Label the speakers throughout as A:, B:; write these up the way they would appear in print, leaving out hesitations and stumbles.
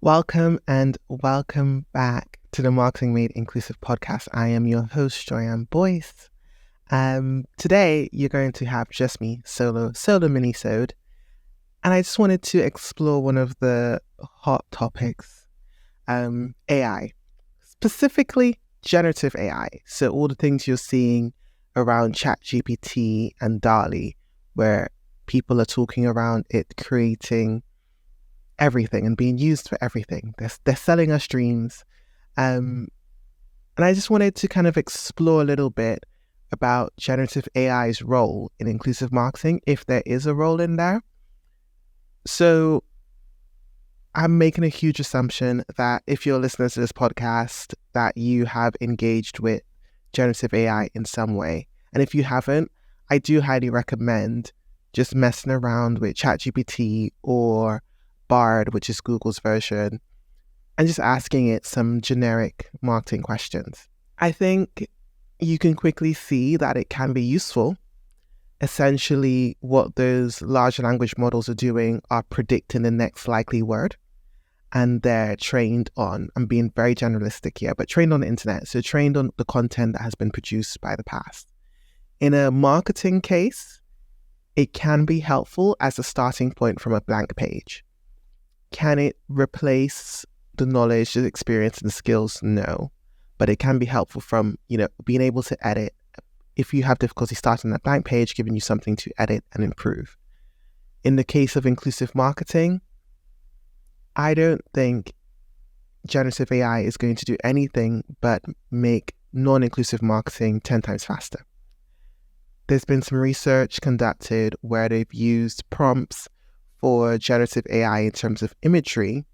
A: Welcome and welcome back to the Marketing Made Inclusive podcast. I am your host, Joyann Boyce. Today, you're going to have just me, solo mini-sode. And I just wanted to explore one of the hot topics, AI, specifically generative AI. So all the things you're seeing around ChatGPT and DALL-E, where people are talking around it creating everything and being used for everything. They're selling us dreams. And I just wanted to kind of explore a little bit about generative AI's role in inclusive marketing, if there is a role in there. So I'm making a huge assumption that if you're listening to this podcast, that you have engaged with generative AI in some way. And if you haven't, I do highly recommend just messing around with ChatGPT or Bard, which is Google's version, and just asking it some generic marketing questions. I think you can quickly see that it can be useful. Essentially, what those large language models are doing are predicting the next likely word, and they're trained on, I'm being very generalistic here, but trained on the internet, so trained on the content that has been produced by the past. In a marketing case, it can be helpful as a starting point from a blank page. Can it replace the knowledge, the experience, and the skills? No. But it can be helpful from, being able to edit. If you have difficulty starting that blank page, giving you something to edit and improve. In the case of inclusive marketing, I don't think generative AI is going to do anything but make non-inclusive marketing 10 times faster. There's been some research conducted where they've used prompts for generative AI in terms of imagery,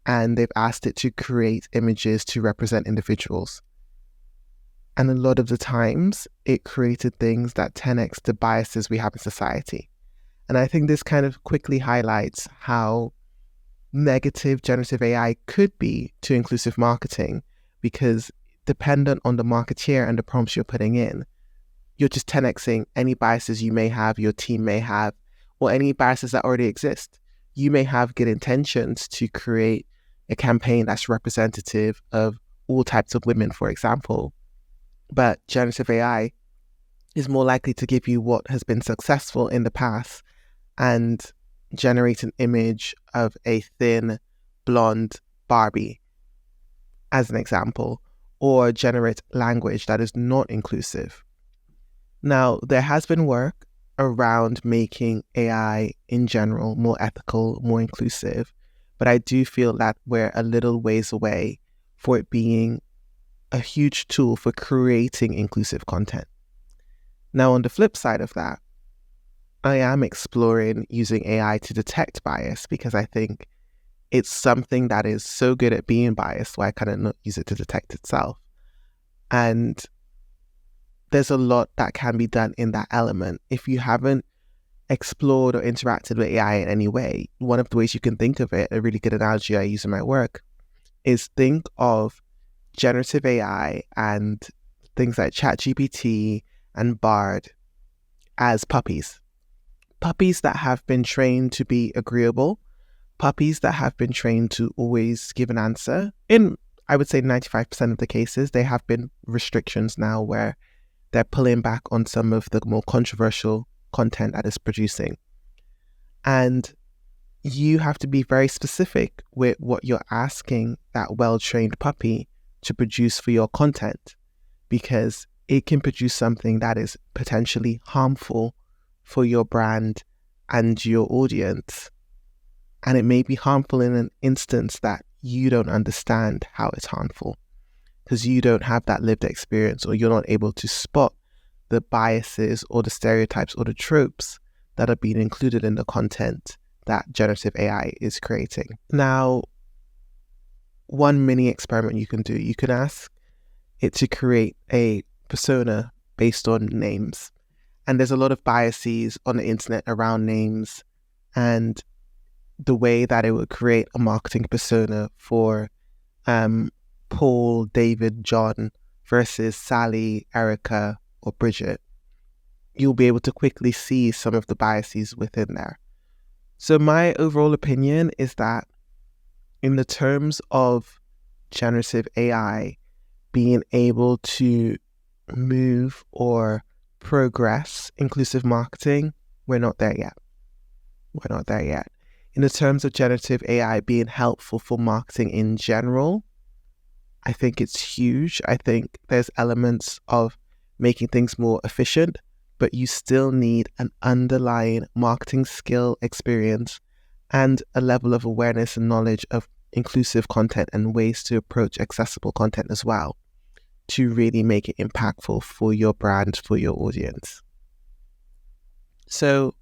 A: and they've asked it to create images to represent individuals. And a lot of the times, it created things that 10x the biases we have in society. And I think this kind of quickly highlights how negative generative AI could be to inclusive marketing, because dependent on the marketeer and the prompts you're putting in, you're just 10xing any biases you may have, your team may have, or any biases that already exist. You may have good intentions to create a campaign that's representative of all types of women, for example, but generative AI is more likely to give you what has been successful in the past and generate an image of a thin, blonde Barbie, as an example, or generate language that is not inclusive. Now, there has been work around making AI in general more ethical, more inclusive, but I do feel that we're a little ways away for it being a huge tool for creating inclusive content. Now, on the flip side of that, I am exploring using AI to detect bias, because I think it's something that is so good at being biased, why can't it not use it to detect itself? And there's a lot that can be done in that element. If you haven't explored or interacted with AI in any way, one of the ways you can think of it, a really good analogy I use in my work, is think of generative AI and things like ChatGPT and Bard as puppies. Puppies that have been trained to be agreeable, puppies that have been trained to always give an answer. In, I would say, 95% of the cases, there have been restrictions now where they're pulling back on some of the more controversial content that it's producing. And you have to be very specific with what you're asking that well-trained puppy to produce for your content, because it can produce something that is potentially harmful for your brand and your audience. And it may be harmful in an instance that you don't understand how it's harmful, because you don't have that lived experience, or you're not able to spot the biases or the stereotypes or the tropes that are being included in the content that generative AI is creating. Now, one mini experiment you can do, you can ask it to create a persona based on names. And there's a lot of biases on the internet around names, and the way that it would create a marketing persona for Paul, David, John versus Sally, Erica, or Bridget, you'll be able to quickly see some of the biases within there. So my overall opinion is that in the terms of generative AI being able to move or progress inclusive marketing, we're not there yet. We're not there yet. In the terms of generative AI being helpful for marketing in general, I think it's huge. I think there's elements of making things more efficient, but you still need an underlying marketing skill experience and a level of awareness and knowledge of inclusive content and ways to approach accessible content as well to really make it impactful for your brand, for your audience. So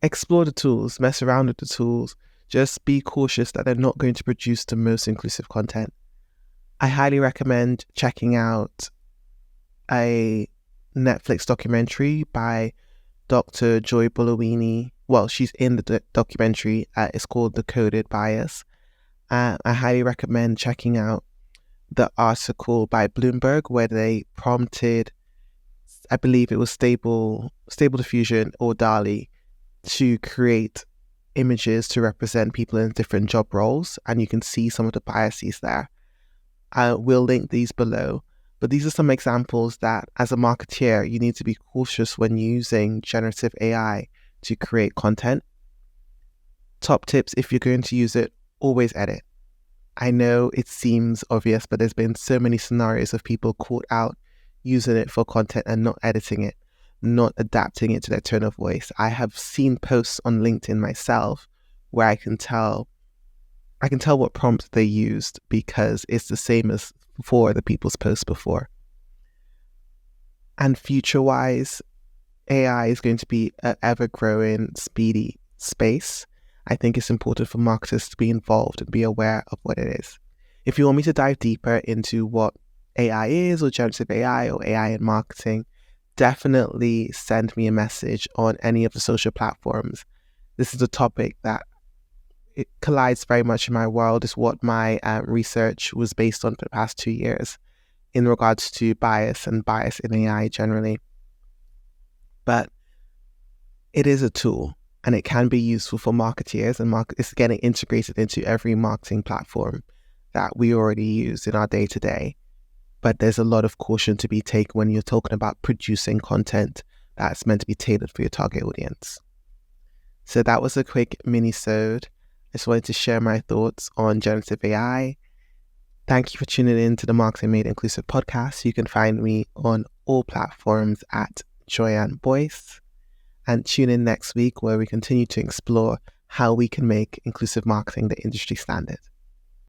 A: explore the tools, mess around with the tools, just be cautious that they're not going to produce the most inclusive content. I highly recommend checking out a Netflix documentary by Dr. Joy Bolowini. Well, she's in the documentary. It's called The Coded Bias. I highly recommend checking out the article by Bloomberg where they prompted, I believe it was Stable Diffusion or DALL-E, to create images to represent people in different job roles, and you can see some of the biases there. We'll link these below, but these are some examples that as a marketeer, you need to be cautious when using generative AI to create content. Top tips, if you're going to use it, always edit. I know it seems obvious, but there's been so many scenarios of people caught out using it for content and not editing it, not adapting it to their tone of voice. I have seen posts on LinkedIn myself where I can tell what prompt they used because it's the same as for the people's posts before. And future-wise, AI is going to be an ever-growing, speedy space. I think it's important for marketers to be involved and be aware of what it is. If you want me to dive deeper into what AI is or generative AI or AI in marketing, definitely send me a message on any of the social platforms. This is a topic that it collides very much in my world. Is what my research was based on for the past 2 years in regards to bias and bias in AI generally. But it is a tool and it can be useful for marketeers, and it's getting integrated into every marketing platform that we already use in our day-to-day. But there's a lot of caution to be taken when you're talking about producing content that's meant to be tailored for your target audience. So that was a quick mini-sode. I just wanted to share my thoughts on generative AI. Thank you for tuning in to the Marketing Made Inclusive podcast. You can find me on all platforms at Joyann Boyce. And tune in next week where we continue to explore how we can make inclusive marketing the industry standard.